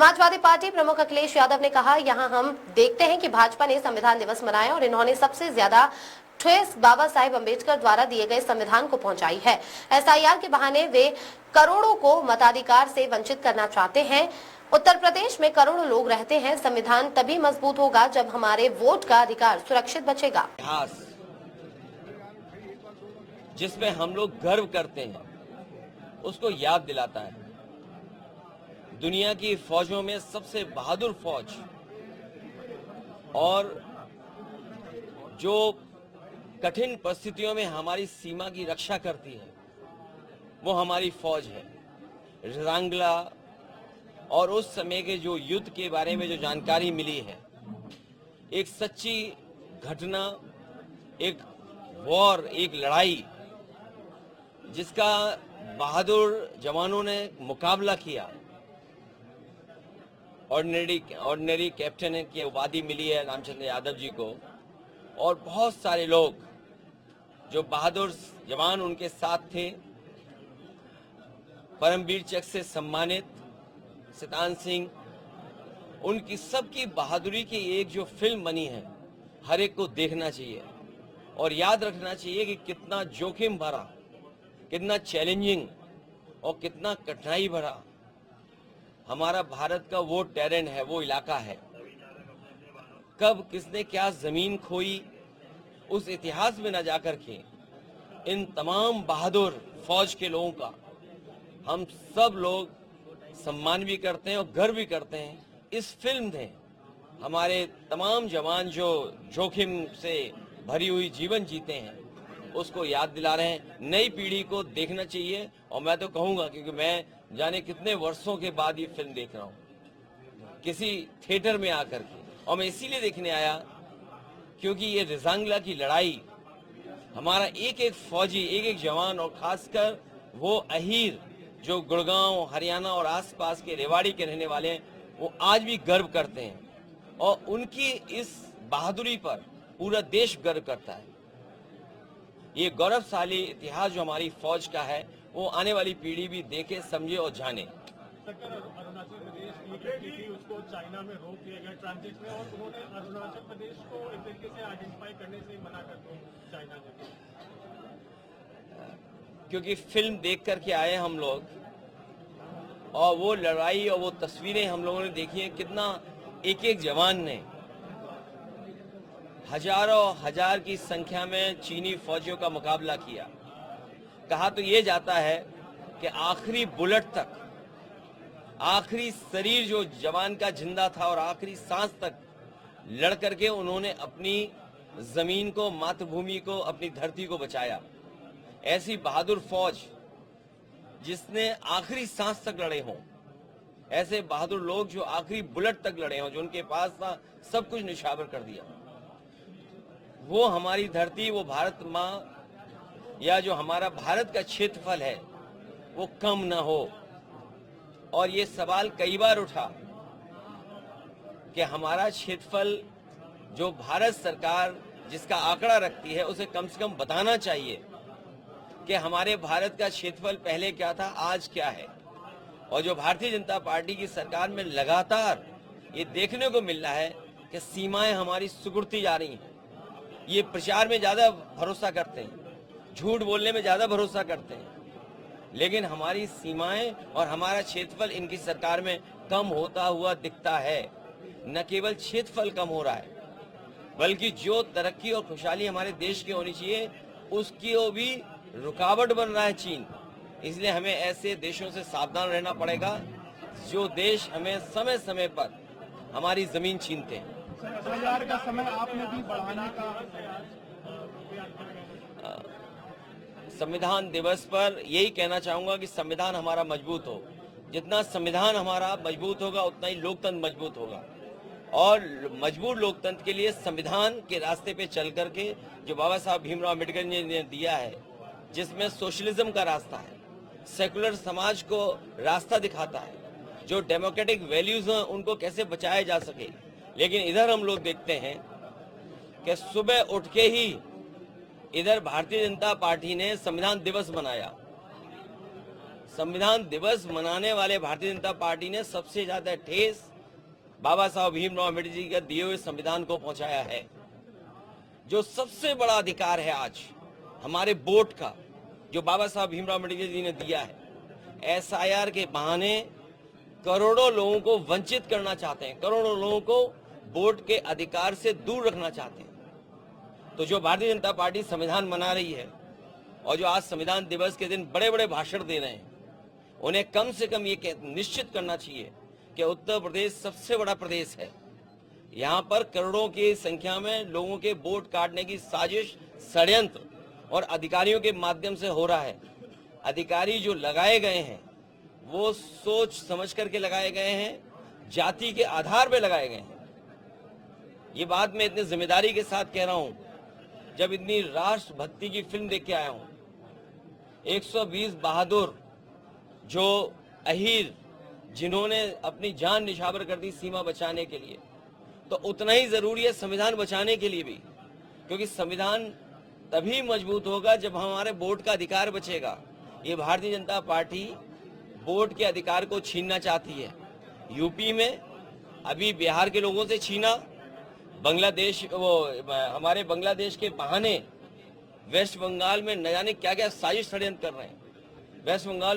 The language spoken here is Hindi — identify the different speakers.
Speaker 1: समाजवादी पार्टी प्रमुख अखिलेश यादव ने कहा, यहां हम देखते हैं कि भाजपा ने संविधान दिवस मनाया और इन्होंने सबसे ज्यादा ठेस बाबा साहेब अम्बेडकर द्वारा दिए गए संविधान को पहुंचाई है। एसआईआर के बहाने वे करोड़ों को मताधिकार से वंचित करना चाहते हैं। उत्तर प्रदेश में करोड़ों लोग रहते हैं। संविधान तभी मजबूत होगा जब हमारे वोट का अधिकार सुरक्षित बचेगा।
Speaker 2: इतिहास जिसमें हम लोग गर्व करते हैं उसको याद दिलाता है। दुनिया की फौजों में सबसे बहादुर फौज और जो कठिन परिस्थितियों में हमारी सीमा की रक्षा करती है वो हमारी फौज है। रंगला और उस समय के जो युद्ध के बारे में जो जानकारी मिली है, एक सच्ची घटना, एक वॉर, एक लड़ाई जिसका बहादुर जवानों ने मुकाबला किया। ऑर्डिनरी कैप्टन की उपाधि मिली है रामचंद्र यादव जी को, और बहुत सारे लोग जो बहादुर जवान उनके साथ थे। परमवीर चक्र से सम्मानित सितान सिंह, उनकी सबकी बहादुरी की एक जो फिल्म बनी है, हर एक को देखना चाहिए और याद रखना चाहिए कि कितना जोखिम भरा, कितना चैलेंजिंग और कितना कठिनाई भरा हमारा भारत का वो टेरेन है, वो इलाका है। कब किसने क्या जमीन खोई, उस इतिहास में न जाकर के इन तमाम बहादुर फौज के लोगों का हम सब लोग सम्मान भी करते हैं और गर्व भी करते हैं। इस फिल्म ने हमारे तमाम जवान जो जोखिम से भरी हुई जीवन जीते हैं उसको याद दिला रहे हैं। नई पीढ़ी को देखना चाहिए और मैं तो कहूंगा, क्योंकि मैं जाने कितने वर्षों के बाद ये फिल्म देख रहा हूँ किसी थिएटर में आकर के, और मैं इसीलिए देखने आया क्योंकि ये रिजांगला की लड़ाई हमारा एक एक फौजी, एक एक जवान और खासकर वो अहीर जो गुड़गांव, हरियाणा और आसपास के रेवाड़ी के रहने वाले हैं, वो आज भी गर्व करते हैं और उनकी इस बहादुरी पर पूरा देश गर्व करता है। ये गौरवशाली इतिहास जो हमारी फौज का है वो आने वाली पीढ़ी भी देखे, समझे और जाने।
Speaker 3: अरुणाचल प्रदेश की उसको चाइना में रोक दिया गया ट्रांजिट में, और उन्होंने अरुणाचल प्रदेश को एक तरीके से आइडेंटिफाई करने से मना कर दिया चाइना ने।
Speaker 2: क्योंकि फिल्म देख करके आए हम लोग और वो लड़ाई और वो तस्वीरें हम लोगों ने देखी हैं, कितना एक एक जवान ने हजारों हजार की संख्या में चीनी फौजियों का मुकाबला किया। कहा तो ये जाता है कि आखिरी बुलेट तक, आखिरी शरीर जो जवान का जिंदा था और आखिरी सांस तक लड़ करके उन्होंने अपनी जमीन को, मातृभूमि को, अपनी धरती को बचाया। ऐसी बहादुर फौज जिसने आखिरी सांस तक लड़े हों, ऐसे बहादुर लोग जो आखिरी बुलेट तक लड़े हों, जो उनके पास था सब कुछ निछावर कर दिया, वो हमारी धरती, वो भारत माँ या जो हमारा भारत का क्षेत्रफल है वो कम ना हो। और ये सवाल कई बार उठा कि हमारा क्षेत्रफल जो भारत सरकार जिसका आंकड़ा रखती है उसे कम से कम बताना चाहिए कि हमारे भारत का क्षेत्रफल पहले क्या था, आज क्या है। और जो भारतीय जनता पार्टी की सरकार में लगातार ये देखने को मिल रहा है कि सीमाएं हमारी सिकुड़ती जा रही हैं। ये प्रचार में ज्यादा भरोसा करते हैं, झूठ बोलने में ज्यादा भरोसा करते हैं, लेकिन हमारी सीमाएं और हमारा क्षेत्रफल इनकी सरकार में कम होता हुआ दिखता है। न केवल क्षेत्रफल कम हो रहा है बल्कि जो तरक्की और खुशहाली हमारे देश की होनी चाहिए उसकी वो भी रुकावट बन रहा है चीन। इसलिए हमें ऐसे देशों से सावधान रहना पड़ेगा जो देश हमें समय समय पर हमारी जमीन छीनते हैं।
Speaker 3: एसआईआर का समय आपने भी बढ़ाने का
Speaker 2: संविधान दिवस पर यही कहना चाहूंगा कि संविधान हमारा मजबूत हो। जितना संविधान हमारा मजबूत होगा उतना ही लोकतंत्र मजबूत होगा, और मजबूत लोकतंत्र के लिए संविधान के रास्ते पे चल करके जो बाबा साहब भीमराव अम्बेडकर जी ने दिया है, जिसमें सोशलिज्म का रास्ता है, सेकुलर समाज को रास्ता दिखाता है, जो डेमोक्रेटिक वैल्यूज हैं उनको कैसे बचाया जा सके। लेकिन इधर हम लोग देखते हैं कि सुबह उठ के ही इधर भारतीय जनता पार्टी ने संविधान दिवस मनाया। संविधान दिवस मनाने वाले भारतीय जनता पार्टी ने सबसे ज्यादा ठेस बाबा साहब भीमराव अम्बेडकर जी के दिए हुए संविधान को पहुंचाया है। जो सबसे बड़ा अधिकार है आज हमारे वोट का, जो बाबा साहब भीमराव अम्बेडकर जी ने दिया है, एसआईआर के बहाने करोड़ों लोगों को वंचित करना चाहते हैं, करोड़ों लोगों को वोट के अधिकार से दूर रखना चाहते हैं। तो जो भारतीय जनता पार्टी संविधान मना रही है और जो आज संविधान दिवस के दिन बड़े बड़े भाषण दे रहे हैं, उन्हें कम से कम ये निश्चित करना चाहिए कि उत्तर प्रदेश सबसे बड़ा प्रदेश है। यहाँ पर करोड़ों की संख्या में लोगों के वोट काटने की साजिश, षड्यंत्र और अधिकारियों के माध्यम से हो रहा है। अधिकारी जो लगाए गए हैं वो सोच समझ करके लगाए गए हैं, जाति के आधार पर लगाए गए हैं। ये बात मैं इतनी जिम्मेदारी के साथ कह रहा हूं, जब इतनी राष्ट्रभक्ति की फिल्म देख के आया हूं। 120 बहादुर जो अहीर जिन्होंने अपनी जान निछावर कर दी सीमा बचाने के लिए, तो उतना ही जरूरी है संविधान बचाने के लिए भी, क्योंकि संविधान तभी मजबूत होगा जब हमारे वोट का अधिकार बचेगा। ये भारतीय जनता पार्टी वोट के अधिकार को छीनना चाहती है। यूपी में अभी बिहार के लोगों से छीना, बांग्लादेश हमारे बांग्लादेश के बहाने वेस्ट बंगाल में न जाने क्या क्या साजिश षड्यंत्र कर रहे हैं। वेस्ट बंगाल